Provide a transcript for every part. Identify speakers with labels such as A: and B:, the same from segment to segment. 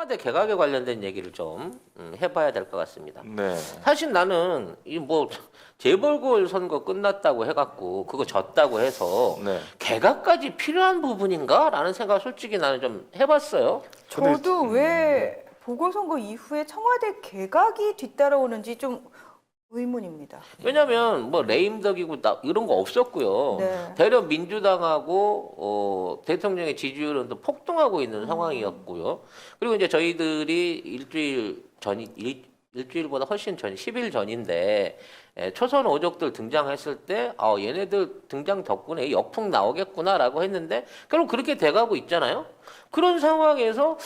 A: 청와대 개각에 관련된 얘기를 좀 해봐야 될 것 같습니다.
B: 네.
A: 사실 나는 이 뭐 재벌골 선거 끝났다고 해갖고 그거 졌다고 해서
B: 네.
A: 개각까지 필요한 부분인가라는 생각 솔직히 나는 좀 해봤어요.
C: 저도 왜 보궐선거 이후에 청와대 개각이 뒤따라오는지 좀 의문입니다.
A: 왜냐면 뭐 레임덕이고 이런 거 없었고요.
C: 네.
A: 대려 민주당하고 대통령의 지지율은 또 폭등하고 있는 상황이었고요. 그리고 이제 저희들이 일주일보다 훨씬 전, 10일 전인데 초선 오족들 등장했을 때 얘네들 등장 덕분에 역풍 나오겠구나라고 했는데 결국 그렇게 돼가고 있잖아요. 그런 상황에서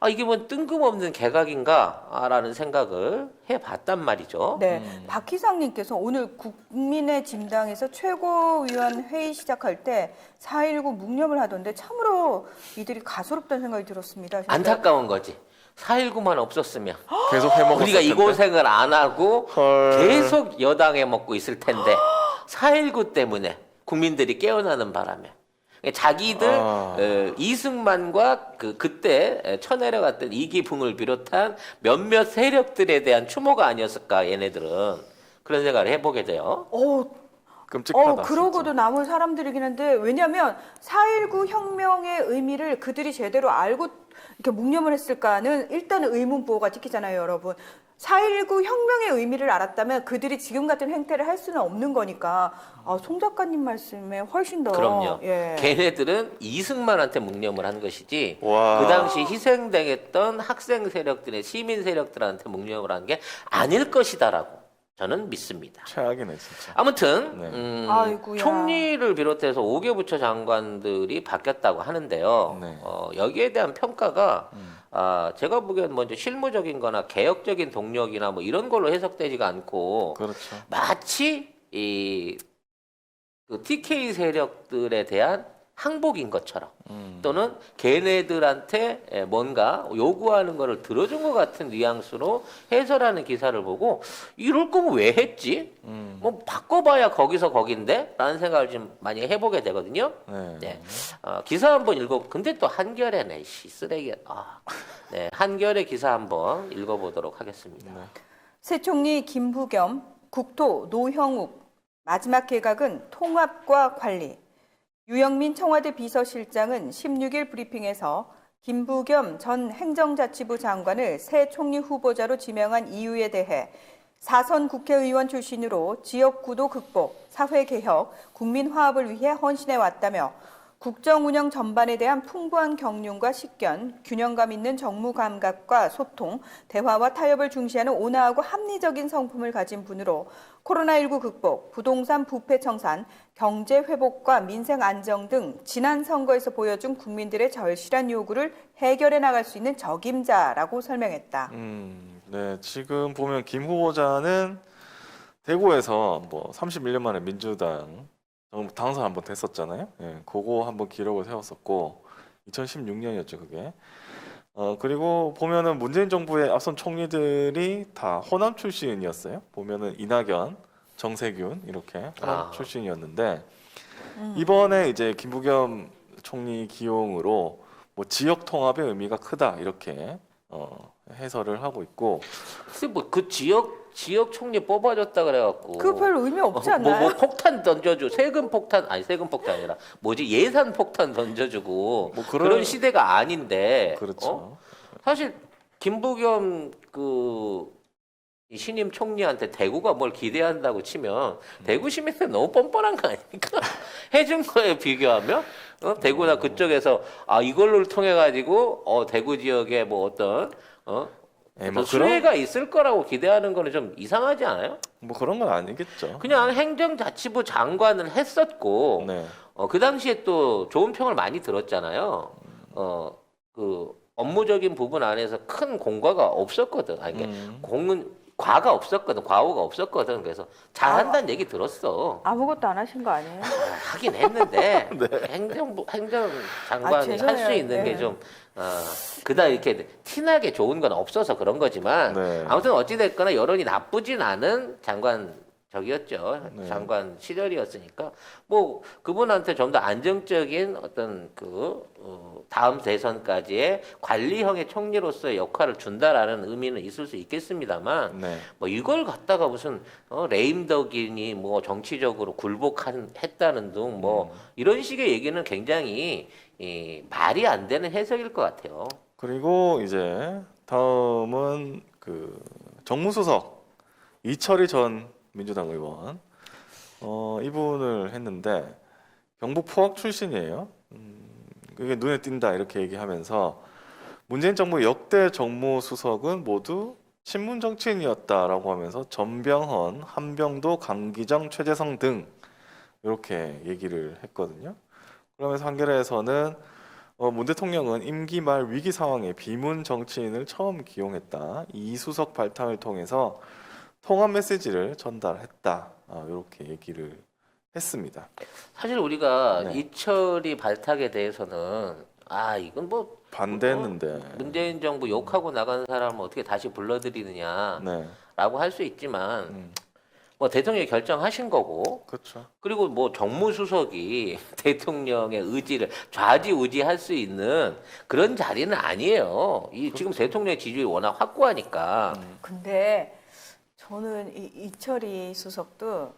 A: 이게 뭐 뜬금없는 개각인가라는 생각을 해봤단 말이죠.
C: 네, 박희상님께서 오늘 국민의 진당에서 최고위원 회의 시작할 때 4.19 묵념을 하던데 참으로 이들이 가소롭다는 생각이 들었습니다. 진짜.
A: 안타까운 거지. 4.19만 없었으면
B: 계속 해먹었을
A: 우리가 이
B: 텐데.
A: 고생을 안 하고
B: 헐.
A: 계속 여당에 먹고 있을 텐데 4.19 때문에 국민들이 깨어나는 바람에 자기들 이승만과 그때 쳐내려갔던 이기붕을 비롯한 몇몇 세력들에 대한 추모가 아니었을까 얘네들은 그런 생각을 해보게 돼요.
B: 끔찍하다.
C: 그러고도
B: 진짜.
C: 남은 사람들이긴 한데 왜냐하면 4.19 혁명의 의미를 그들이 제대로 알고 이렇게 묵념을 했을까는 일단은 의문부호가 찍히잖아요, 여러분. 4.19 혁명의 의미를 알았다면 그들이 지금 같은 행태를 할 수는 없는 거니까 송 작가님 말씀에 훨씬 더
A: 그럼요.
C: 예.
A: 걔네들은 이승만한테 묵념을 한 것이지
B: 와.
A: 그 당시 희생당했던 학생 세력들의 시민 세력들한테 묵념을 한 게 아닐 것이다라고 저는 믿습니다.
B: 최악이네 진짜.
A: 아무튼
B: 네.
C: 아이고야.
A: 총리를 비롯해서 5개 부처 장관들이 바뀌었다고 하는데요.
B: 네.
A: 여기에 대한 평가가 제가 보기엔 먼저 실무적인 거나 개혁적인 동력이나 뭐 이런 걸로 해석되지가 않고
B: 그렇죠.
A: 마치 그 TK 세력들에 대한 항복인 것처럼 또는 걔네들한테 뭔가 요구하는 거를 들어준 것 같은 뉘앙스로 해설하는 기사를 보고 이럴 거면 왜 했지? 뭐 바꿔봐야 거기서 거긴데? 라는 생각을 좀 많이 해보게 되거든요.
B: 네.
A: 네. 기사 한번 근데 또 한겨레네, 쓰레기. 네. 한겨레 기사 한번 읽어보도록 하겠습니다.
B: 네.
C: 새 총리 김부겸, 국토 노형욱, 마지막 개각은 통합과 관리. 유영민 청와대 비서실장은 16일 브리핑에서 김부겸 전 행정자치부 장관을 새 총리 후보자로 지명한 이유에 대해 사선 국회의원 출신으로 지역구도 극복, 사회개혁, 국민 화합을 위해 헌신해 왔다며 국정 운영 전반에 대한 풍부한 경륜과 식견, 균형감 있는 정무 감각과 소통, 대화와 타협을 중시하는 온화하고 합리적인 성품을 가진 분으로 코로나19 극복, 부동산 부패 청산, 경제 회복과 민생 안정 등 지난 선거에서 보여준 국민들의 절실한 요구를 해결해 나갈 수 있는 적임자라고 설명했다.
B: 네, 지금 보면 김 후보자는 대구에서 뭐 31년 만에 민주당 당선 한번 됐었잖아요. 예, 그거 한번 기록을 세웠었고 2016년이었죠, 그게. 그리고 보면은 문재인 정부의 앞선 총리들이 다 호남 출신이었어요. 보면은 이낙연, 정세균 이렇게 호남 출신이었는데 이번에 이제 김부겸 총리 기용으로 뭐 지역 통합의 의미가 크다 이렇게 해설을 하고 있고.
A: 글쎄 뭐그 지역 총리 뽑아줬다 그래갖고
C: 그거 별 의미 없지 않나요?
A: 뭐 폭탄 던져줘 세금 폭탄 아니라 뭐지 예산 폭탄 던져주고
B: 뭐
A: 그런 시대가 아닌데
B: 그렇죠.
A: 사실 김부겸 이 신임 총리한테 대구가 뭘 기대한다고 치면 대구 시민들 너무 뻔뻔한 거 아닙니까? 해준 거에 비교하면 대구나 그쪽에서 이걸로 통해 가지고 대구 지역에 뭐 어떤
B: 뭐
A: 수혜가 있을 거라고 기대하는 거는 좀 이상하지 않아요?
B: 뭐 그런 건 아니겠죠.
A: 그냥 행정자치부 장관을 했었고
B: 네.
A: 그 당시에 또 좋은 평을 많이 들었잖아요. 그 업무적인 부분 안에서 큰 공과가 없었거든. 과가 없었거든. 과오가 없었거든. 그래서 잘한다는 얘기 들었어.
C: 아무것도 안 하신 거 아니에요?
A: 하긴 했는데 행정장관이 할 수
C: 죄송해요.
A: 있는
C: 네.
A: 게 좀 그다 이렇게 티나게 좋은 건 없어서 그런 거지만
B: 네.
A: 아무튼 어찌 됐거나 여론이 나쁘진 않은 장관 저기였죠.
B: 네.
A: 장관 시절이었으니까 뭐 그분한테 좀 더 안정적인 어떤 다음 대선까지의 관리형의 총리로서의 역할을 준다라는 의미는 있을 수 있겠습니다만
B: 네.
A: 뭐 이걸 갖다가 무슨 레임덕이니 뭐 정치적으로 굴복했다는 등 뭐 이런 식의 얘기는 굉장히 말이 안 되는 해석일 것 같아요.
B: 그리고 이제 다음은 그 정무수석 이철희 전 민주당 의원 이분을 했는데 경북 포항 출신이에요. 그게 눈에 띈다 이렇게 얘기하면서 문재인 정부 역대 정무수석은 모두 친문 정치인이었다라고 하면서 전병헌, 한병도, 강기정, 최재성 등 이렇게 얘기를 했거든요. 그러면서 한겨레에서는 문 대통령은 임기 말 위기 상황에 비문 정치인을 처음 기용했다. 이 수석 발탁을 통해서 통합 메시지를 전달했다. 이렇게 얘기를 했습니다.
A: 사실 우리가
B: 네.
A: 이철이 발탁에 대해서는 이건 뭐
B: 반대했는데.
A: 문재인 정부 욕하고 나간 사람을 어떻게 다시 불러들이느냐라고
B: 네.
A: 할 수 있지만 뭐 대통령이 결정하신 거고
B: 그렇죠.
A: 그리고 뭐 정무수석이 대통령의 의지를 좌지우지할 수 있는 그런 자리는 아니에요. 지금 대통령의 지지율이 워낙 확고하니까.
C: 근데 저는 이철희 수석도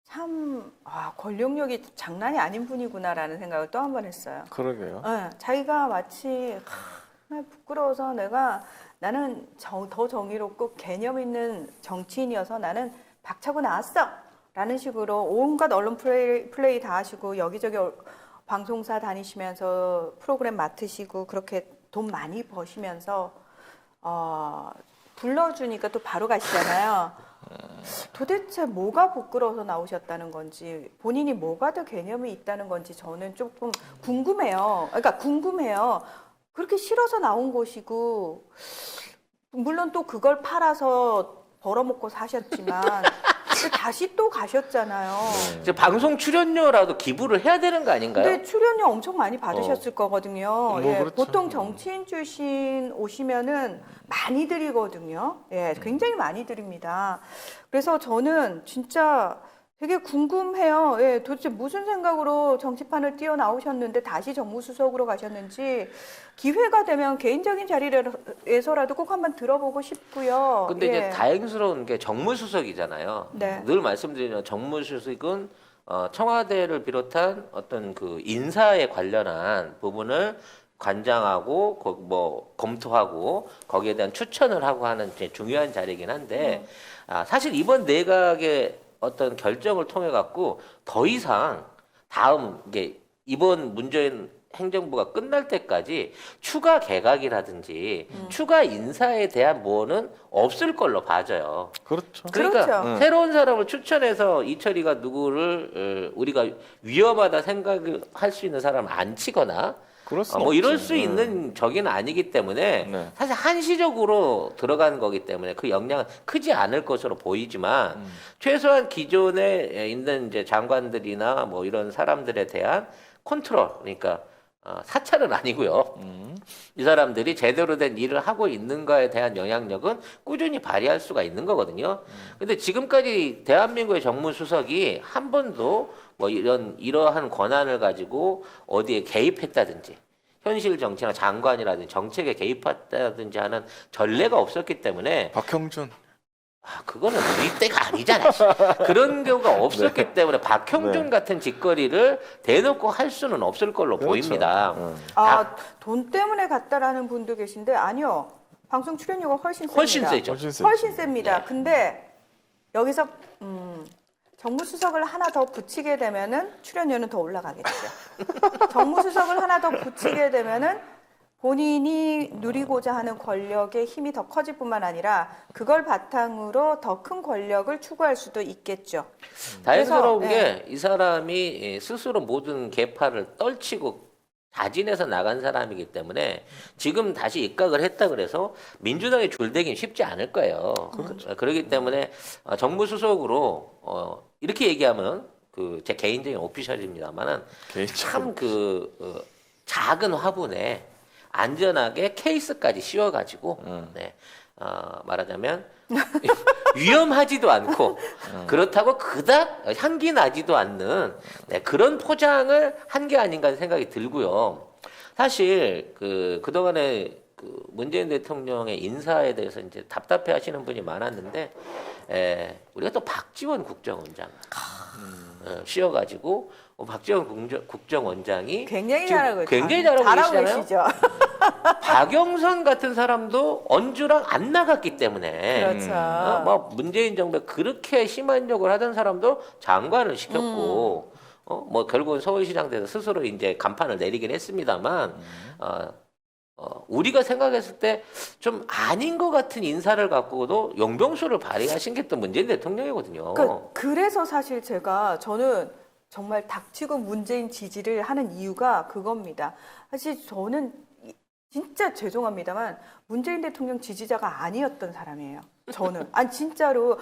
C: 참 권력력이 장난이 아닌 분이구나라는 생각을 또 한 번 했어요.
B: 그러게요.
C: 자기가 마치 부끄러워서 나는 더 정의롭고 개념 있는 정치인이어서 나는 박차고 나왔어 라는 식으로 온갖 언론 플레이 다 하시고 여기저기 방송사 다니시면서 프로그램 맡으시고 그렇게 돈 많이 버시면서 불러주니까 또 바로 가시잖아요. 도대체 뭐가 부끄러워서 나오셨다는 건지 본인이 뭐가 더 개념이 있다는 건지 저는 조금 궁금해요. 그러니까 궁금해요. 그렇게 싫어서 나온 곳이고 물론 또 그걸 팔아서 벌어먹고 사셨지만 다시 또 가셨잖아요.
A: 이제 방송 출연료라도 기부를 해야 되는 거 아닌가요?
C: 근데 출연료 엄청 많이 받으셨을 거거든요.
B: 뭐 그렇죠.
C: 보통 정치인 출신 오시면은 많이 드리거든요. 굉장히 많이 드립니다. 그래서 저는 진짜 되게 궁금해요. 도대체 무슨 생각으로 정치판을 뛰어나오셨는데 다시 정무수석으로 가셨는지 기회가 되면 개인적인 자리에서라도 꼭 한번 들어보고 싶고요.
A: 근데 이제 다행스러운 게 정무수석이잖아요.
C: 네.
A: 늘 말씀드리는 정무수석은 청와대를 비롯한 어떤 그 인사에 관련한 부분을 관장하고 뭐 검토하고 거기에 대한 추천을 하고 하는 이제 중요한 자리이긴 한데 사실 이번 내각의 어떤 결정을 통해 갖고 더 이상 다음 이번 문재인 행정부가 끝날 때까지 추가 개각이라든지 추가 인사에 대한 뭐는 없을 걸로 봐져요.
B: 그렇죠.
A: 그러니까
C: 그렇죠.
A: 새로운 사람을 추천해서 이철이가 누구를 우리가 위험하다 생각을 할 수 있는 사람을 안 치거나
B: 그럴 수
A: 뭐 이럴
B: 없지.
A: 수 있는 적이는 아니기 때문에
B: 네.
A: 사실 한시적으로 들어가는 거기 때문에 그 영향은 크지 않을 것으로 보이지만 최소한 기존에 있는 이제 장관들이나 뭐 이런 사람들에 대한 컨트롤 그러니까 사찰은 아니고요. 이 사람들이 제대로 된 일을 하고 있는가에 대한 영향력은 꾸준히 발휘할 수가 있는 거거든요. 근데 지금까지 대한민국의 정무수석이 한 번도 뭐 이러한 권한을 가지고 어디에 개입했다든지 현실 정치나 장관이라든지 정책에 개입했다든지 하는 전례가 없었기 때문에
B: 박형준.
A: 그거는 우리 때가 아니잖아요. 그런 경우가 없었기 때문에 박형준
B: 네.
A: 같은 짓거리를 대놓고 할 수는 없을 걸로
B: 그렇죠.
A: 보입니다.
C: 돈 때문에 갔다라는 분도 계신데 아니요. 방송 출연료가 훨씬 셉니다.
A: 훨씬 세죠.
C: 훨씬 셉니다.
A: 네.
C: 근데 여기서 정무수석을 하나 더 붙이게 되면은 출연료는 더 올라가겠죠. 정무수석을 하나 더 붙이게 되면은 본인이 누리고자 하는 권력의 힘이 더 커질 뿐만 아니라 그걸 바탕으로 더 큰 권력을 추구할 수도 있겠죠.
A: 다행스러운
C: 그래서,
A: 게 이 사람이 스스로 모든 계파를 떨치고 자진해서 나간 사람이기 때문에 지금 다시 입각을 했다 그래서 민주당에 줄대기는 쉽지 않을 거예요. 그렇기 때문에 정무수석으로 이렇게 얘기하면 제 개인적인 오피셜입니다만은 참 작은 화분에 안전하게 케이스까지 씌워가지고 말하자면 위험하지도 않고 그렇다고 그닥 향기 나지도 않는 그런 포장을 한 게 아닌가 하는 생각이 들고요. 사실 그동안에 문재인 대통령의 인사에 대해서 이제 답답해 하시는 분이 많았는데 우리가 또 박지원 국정원장 씌워가지고 박지원 국정원장이
C: 굉장히
A: 지금
C: 잘하고
A: 굉장히 잘하고 계시잖아요. 박영선 같은 사람도 언주랑 안 나갔기 때문에
C: 그렇죠.
A: 뭐 문재인 정부에 그렇게 심한 욕을 하던 사람도 장관을 시켰고 뭐 결국은 서울시장 돼서 스스로 이제 간판을 내리긴 했습니다만 우리가 생각했을 때 좀 아닌 것 같은 인사를 갖고도 용병수를 발휘하신 게 또 문재인 대통령이거든요.
C: 그래서 사실 저는 정말 닥치고 문재인 지지를 하는 이유가 그겁니다. 사실 저는 진짜 죄송합니다만 문재인 대통령 지지자가 아니었던 사람이에요. 저는 아니 진짜로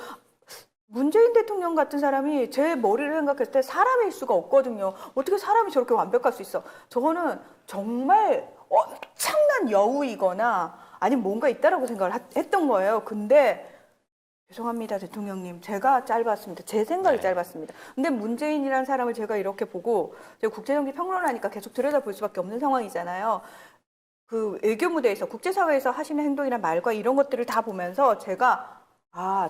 C: 문재인 대통령 같은 사람이 제 머리를 생각했을 때 사람일 수가 없거든요. 어떻게 사람이 저렇게 완벽할 수 있어? 저거는 정말 엄청난 여우이거나 아니면 뭔가 있다라고 생각을 했던 거예요. 근데 죄송합니다, 대통령님. 제가 짧았습니다. 제 생각이 짧았습니다. 근데 문재인이라는 사람을 제가 이렇게 보고 제가 국제정치 평론하니까 계속 들여다볼 수밖에 없는 상황이잖아요. 그 외교 무대에서 국제사회에서 하시는 행동이나 말과 이런 것들을 다 보면서 제가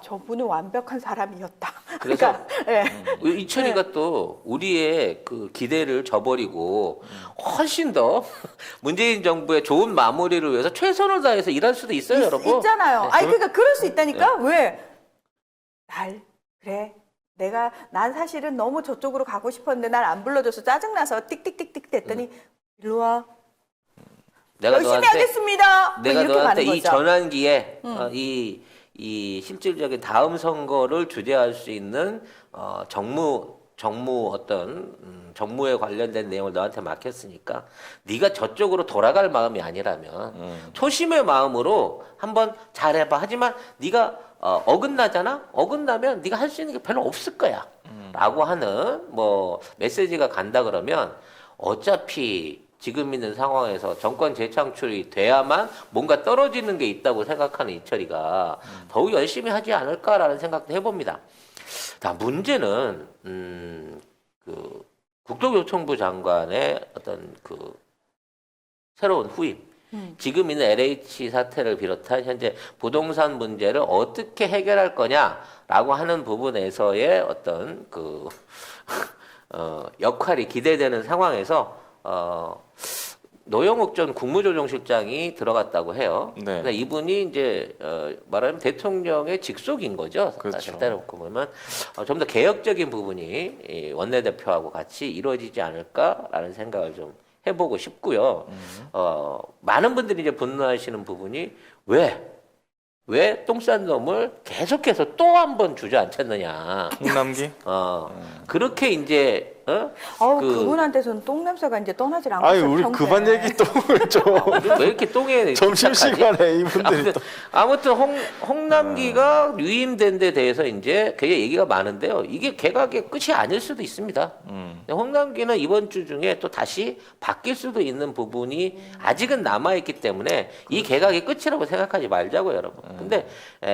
C: 저분은 완벽한 사람이었다.
A: 그래서
C: 네.
A: 이철이가 또 우리의 그 기대를 저버리고 훨씬 더 문재인 정부의 좋은 마무리를 위해서 최선을 다해서 일할 수도 있어요, 여러분.
C: 있잖아요.
A: 네.
C: 아니 그러니까 그럴 수 있다니까. 왜? 그래. 난 사실은 너무 저쪽으로 가고 싶었는데 날 안 불러줘서 짜증나서 띡띡띡띡 됐더니 일로 와.
A: 내가
C: 열심히
A: 너한테
C: 하겠습니다.
A: 내가
C: 이렇게
A: 너한테
C: 가는
A: 이
C: 거죠.
A: 전환기에 이 실질적인 다음 선거를 주재할 수 있는 정무 정무에 관련된 내용을 너한테 맡겼으니까 네가 저쪽으로 돌아갈 마음이 아니라면 초심의 마음으로 한번 잘해봐. 하지만 네가 어긋나잖아. 어긋나면 네가 할 수 있는 게 별로 없을 거야. 라고 하는 뭐 메시지가 간다 그러면 어차피 지금 있는 상황에서 정권 재창출이 돼야만 뭔가 떨어지는 게 있다고 생각하는 이철이가 더욱 열심히 하지 않을까라는 생각도 해봅니다. 자, 문제는 그 국토교통부 장관의 어떤 그 새로운 후임, 지금 있는 LH 사태를 비롯한 현재 부동산 문제를 어떻게 해결할 거냐라고 하는 부분에서의 어떤 그 역할이 기대되는 상황에서 노영욱 전 국무조정실장이 들어갔다고 해요.
B: 네.
A: 그러니까 이분이 이제 말하면 대통령의 직속인 거죠.
B: 그렇죠.
A: 사실 따라놓고 보면 좀 더 개혁적인 부분이 이 원내대표하고 같이 이루어지지 않을까라는 생각을 좀 해보고 싶고요. 많은 분들이 이제 분노하시는 부분이 왜 똥 싼 놈을 계속해서 또 한 번 주저앉혔느냐.
B: 홍남기?
A: 그렇게 이제
C: 그분한테서는 똥 냄새가 이제 떠나질 않고
B: 아니 우리 그만 얘기 똥을 좀
A: 왜 이렇게 똥에
B: 점심시간에 이분들이 또
A: 아무튼 홍남기가 유임된 데 대해서 이제 되게 얘기가 많은데요. 이게 개각의 끝이 아닐 수도 있습니다. 홍남기는 이번 주 중에 또 다시 바뀔 수도 있는 부분이 아직은 남아있기 때문에 이 개각의 끝이라고 생각하지 말자고요, 여러분. 근데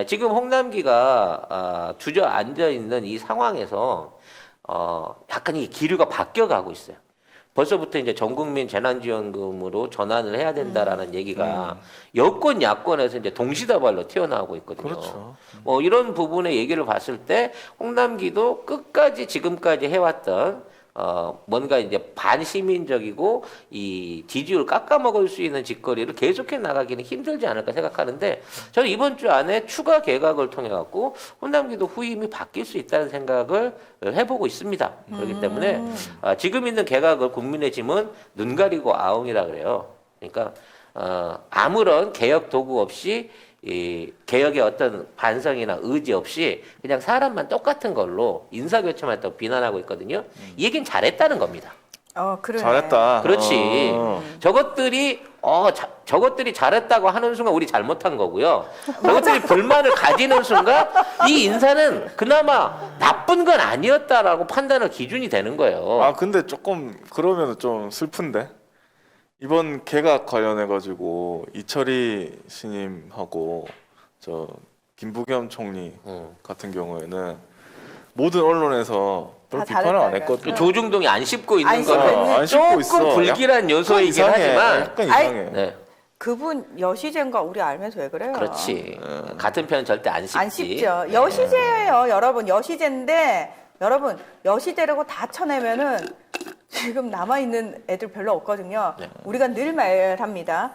A: 지금 홍남기가 주저앉아 있는 이 상황에서 약간 이 기류가 바뀌어가고 있어요. 벌써부터 이제 전국민 재난지원금으로 전환을 해야 된다라는 얘기가 여권 야권에서 이제 동시다발로 튀어나오고 있거든요.
B: 그렇죠.
A: 뭐 이런 부분의 얘기를 봤을 때 홍남기도 끝까지 지금까지 해왔던 뭔가 이제 반시민적이고 이 지지율 깎아먹을 수 있는 짓거리를 계속해 나가기는 힘들지 않을까 생각하는데 저는 이번 주 안에 추가 개각을 통해 갖고 홍남기도 후임이 바뀔 수 있다는 생각을 해보고 있습니다. 그렇기 때문에 지금 있는 개각을 국민의 짐은 눈 가리고 아웅이라 그래요. 그러니까 아무런 개혁 도구 없이 이 개혁의 어떤 반성이나 의지 없이 그냥 사람만 똑같은 걸로 인사교체만 했다고 비난하고 있거든요. 이 얘기는 잘했다는 겁니다.
C: 그러네.
B: 잘했다.
A: 그렇지. 저것들이 잘했다고 하는 순간 우리 잘못한 거고요. 저것들이 불만을 가지는 순간 이 인사는 그나마 나쁜 건 아니었다라고 판단할 기준이 되는 거예요.
B: 근데 조금 그러면 좀 슬픈데 이번 개각 관련해 가지고 이철희 신임하고 저 김부겸 총리 같은 경우에는 모든 언론에서 별
C: 다
B: 비판을 안
C: 잘했다고요.
B: 했거든요.
A: 조중동이 안 씹고 있는
C: 안 씹고
A: 거는
C: 있는-
B: 안 씹고
A: 조금
B: 있어.
A: 불길한 요소이긴
B: 이상해.
A: 하지만
B: 약간
C: 아이,
B: 이상해.
A: 네,
C: 그분 여시제인가 우리 알면서 왜 그래요?
A: 그렇지. 같은 편 절대 안 씹지.
C: 안 씹죠. 여시제예요, 여러분. 여시제인데 여러분 여시제라고 다 쳐내면은 지금 남아 있는 애들 별로 없거든요.
A: 네.
C: 우리가 늘 말합니다.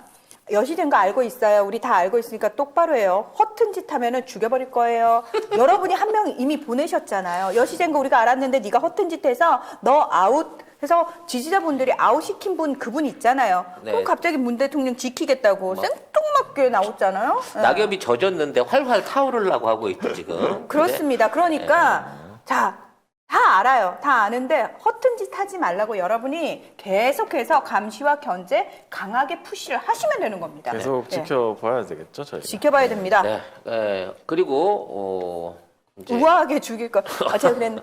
C: 여시제인 거 알고 있어요. 우리 다 알고 있으니까 똑바로 해요. 허튼 짓 하면은 죽여버릴 거예요. 여러분이 한 명 이미 보내셨잖아요. 여시제인 거 우리가 알았는데 네가 허튼 짓 해서 너 아웃 해서 지지자분들이 아웃시킨 분 그분 있잖아요.
A: 네.
C: 그럼 갑자기 문 대통령 지키겠다고 생뚱맞게 나왔잖아요. 네.
A: 낙엽이 젖었는데 활활 타오르려고 하고 있죠 지금.
C: 그렇습니다. 그러니까 자, 다 알아요. 다 아는데 허튼 짓 하지 말라고 여러분이 계속해서 감시와 견제 강하게 푸시를 하시면 되는 겁니다.
B: 계속
C: 네.
B: 지켜봐야 되겠죠, 저희가.
C: 지켜봐야 됩니다.
A: 네. 그리고 이제
C: 우아하게 죽일 거. 제가 그랬는데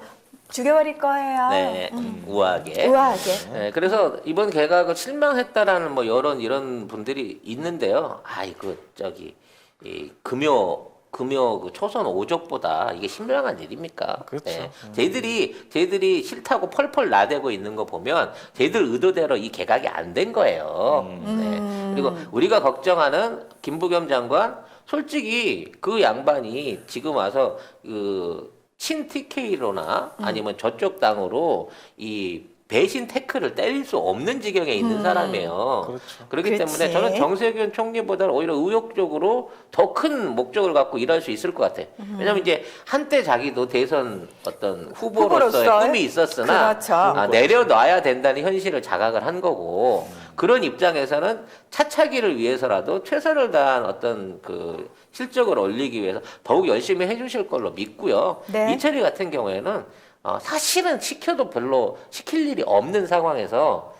C: 죽여버릴 거예요.
A: 네, 우아하게.
C: 우아하게.
A: 네, 그래서 이번 개각을 실망했다라는 뭐 이런 분들이 있는데요. 아이고 저기 이 금요 그 초선 오족보다 이게 신명한 일입니까?
B: 그렇죠.
A: 네. 쟤들이 싫다고 펄펄 나대고 있는 거 보면 쟤들 의도대로 이 개각이 안 된 거예요. 네. 그리고 우리가 걱정하는 김부겸 장관 솔직히 그 양반이 지금 와서 친 TK로나 아니면 저쪽 당으로 이 배신 태클을 때릴 수 없는 지경에 있는 사람이에요.
B: 그렇죠.
A: 그렇기
C: 그렇지.
A: 때문에 저는 정세균 총리보다는 오히려 의욕적으로 더 큰 목적을 갖고 일할 수 있을 것 같아요. 왜냐하면 이제 한때 자기도 대선 어떤 후보로서의
C: 후보로서의?
A: 꿈이 있었으나
C: 그렇죠.
A: 내려놔야 된다는 현실을 자각을 한 거고 그런 입장에서는 차차기를 위해서라도 최선을 다한 어떤 그 실적을 올리기 위해서 더욱 열심히 해주실 걸로 믿고요.
C: 네.
A: 이철이 같은 경우에는 사실은 시켜도 별로 시킬 일이 없는 상황에서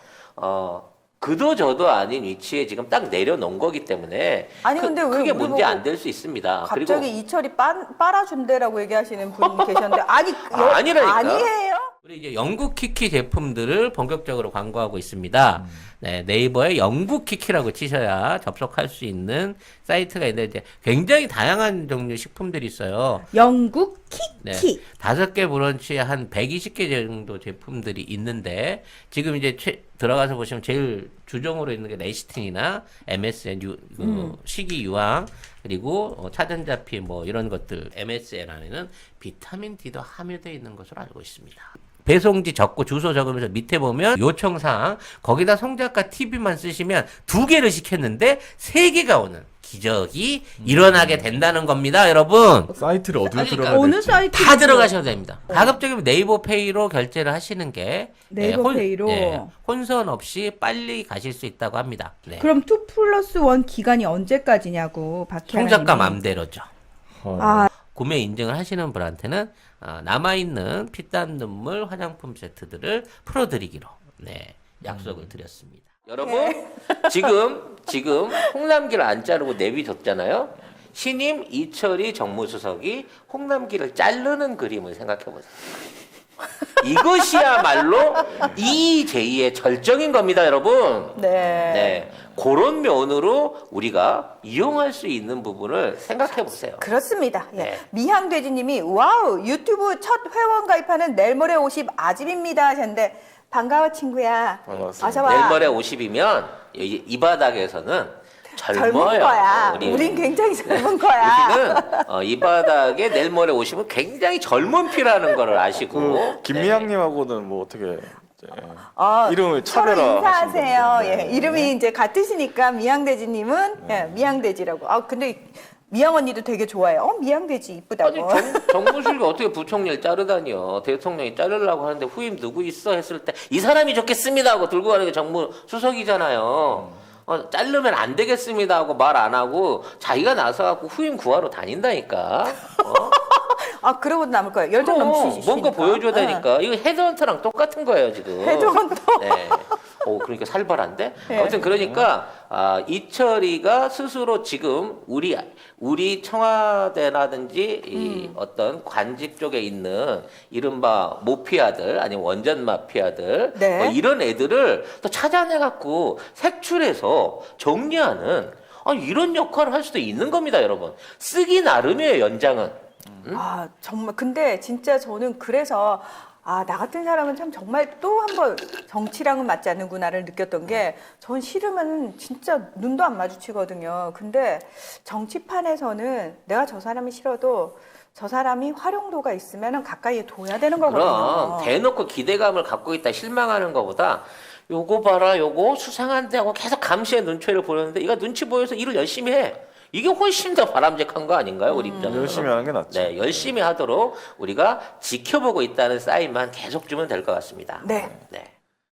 A: 그도 저도 아닌 위치에 지금 딱 내려놓은 거기 때문에
C: 아니, 근데 왜
A: 크게
C: 우리
A: 문제
C: 보고
A: 안 될 수 있습니다.
C: 갑자기 이철이 빨아준대라고 얘기하시는 분이 계셨는데 아니
A: 아니라니까.
C: 아니에요.
A: 우리 이제 영국 키키 제품들을 본격적으로 광고하고 있습니다. 네, 네이버에 영국 키키라고 치셔야 접속할 수 있는 사이트가 있는데 이제 굉장히 다양한 종류 식품들이 있어요.
C: 영국
A: 네.
C: 키키.
A: 5개 브런치에 한 120개 정도 제품들이 있는데 지금 이제 들어가서 보시면 제일 주종으로 있는 게 레시틴이나 MSN 식이 유황 그리고 차전자피 뭐 이런 것들 MSN 안에는 비타민 D도 함유되어 있는 것으로 알고 있습니다. 배송지 적고 주소 적으면서 밑에 보면 요청사항 거기다 송작가 TV만 쓰시면 2개를 시켰는데 3개가 오는 기적이 일어나게 된다는 겁니다, 여러분.
B: 사이트를 어디로
A: 그러니까
B: 들어가야
C: 어느
B: 될지.
C: 사이트
A: 다 들어가셔도 됩니다. 가급적이면 네이버 페이로 결제를 하시는 게
C: 네이버 페이로?
A: 혼선 없이 빨리 가실 수 있다고 합니다. 네.
D: 그럼 2+1 기간이 언제까지냐고 박혜라
A: 송작가
D: 님이.
A: 맘대로죠.
D: 아,
A: 구매 인증을 하시는 분한테는 남아있는 피땀 눈물 화장품 세트들을 풀어드리기로 약속을 드렸습니다. 여러분 지금 홍남기를 안 자르고 내비뒀잖아요. 신임 이철이 정무수석이 홍남기를 자르는 그림을 생각해보세요. 이것이야말로 이 제2의 절정인 겁니다, 여러분.
C: 네.
A: 네, 그런 면으로 우리가 이용할 수 있는 부분을 생각해 보세요.
C: 그렇습니다. 예.
A: 네.
C: 미향돼지님이 와우 유튜브 첫 회원 가입하는 내일 모레 50 아집입니다 하셨는데 반가워 친구야.
B: 반갑습니다.
C: 어서 와.
A: 내일 모레 50이면 이 바닥에서는 젊어요.
C: 젊은 거야. 우린 굉장히 젊은 거야.
A: 우리는 이 바닥에 내일 모레 50은 굉장히 젊은 피라는 거를 아시고
B: 그 김미향님하고는 뭐 어떻게 이제
C: 어,
B: 이름을
C: 서로
B: 차별화
C: 인사하세요.
B: 하신
C: 예,
B: 건데.
C: 이름이 이제 같으시니까 미향돼지님은 예, 미향돼지라고. 아 근데 미향 언니도 되게 좋아해요. 미향돼지 이쁘다고.
A: 아니 정무실가 어떻게 부총리를 자르다니요. 대통령이 자르려고 하는데 후임 누구 있어 했을 때 이 사람이 좋겠습니다 하고 들고 가는 게 정무수석이잖아요. 자르면 안 되겠습니다 하고 말 안 하고 자기가 나서갖고 후임 구하러 다닌다니까.
C: 아 그러고 남을 거예요. 열정 넘치시니까.
A: 뭔가 보여줘야 되니까. 이거 헤드헌터랑 똑같은 거예요 지금.
C: 헤드헌터.
A: 네. 그러니까 살벌한데.
C: 네.
A: 아무튼 그러니까 이철이가 스스로 지금 우리 청와대라든지 이 어떤 관직 쪽에 있는 이른바 모피아들 아니면 원전 마피아들
C: 네.
A: 이런 애들을 또 찾아내 갖고 색출해서 정리하는 이런 역할을 할 수도 있는 겁니다, 여러분. 쓰기 나름이에요, 연장은.
C: 아, 정말. 근데 진짜 저는 그래서 나 같은 사람은 참 정말 또 한 번 정치랑은 맞지 않는구나를 느꼈던 게 전 싫으면 진짜 눈도 안 마주치거든요. 근데 정치판에서는 내가 저 사람이 싫어도 저 사람이 활용도가 있으면 가까이에 둬야 되는 거거든요.
A: 그럼 대놓고 기대감을 갖고 있다 실망하는 것보다 요거 봐라, 요거 수상한데 하고 계속 감시의 눈초리를 보였는데 이가 눈치 보여서 일을 열심히 해. 이게 훨씬 더 바람직한 거 아닌가요, 우리 입장에서?
B: 열심히 하는 게 낫죠.
A: 네, 열심히 하도록 우리가 지켜보고 있다는 사인만 계속 주면 될 것 같습니다.
C: 네.
A: 네.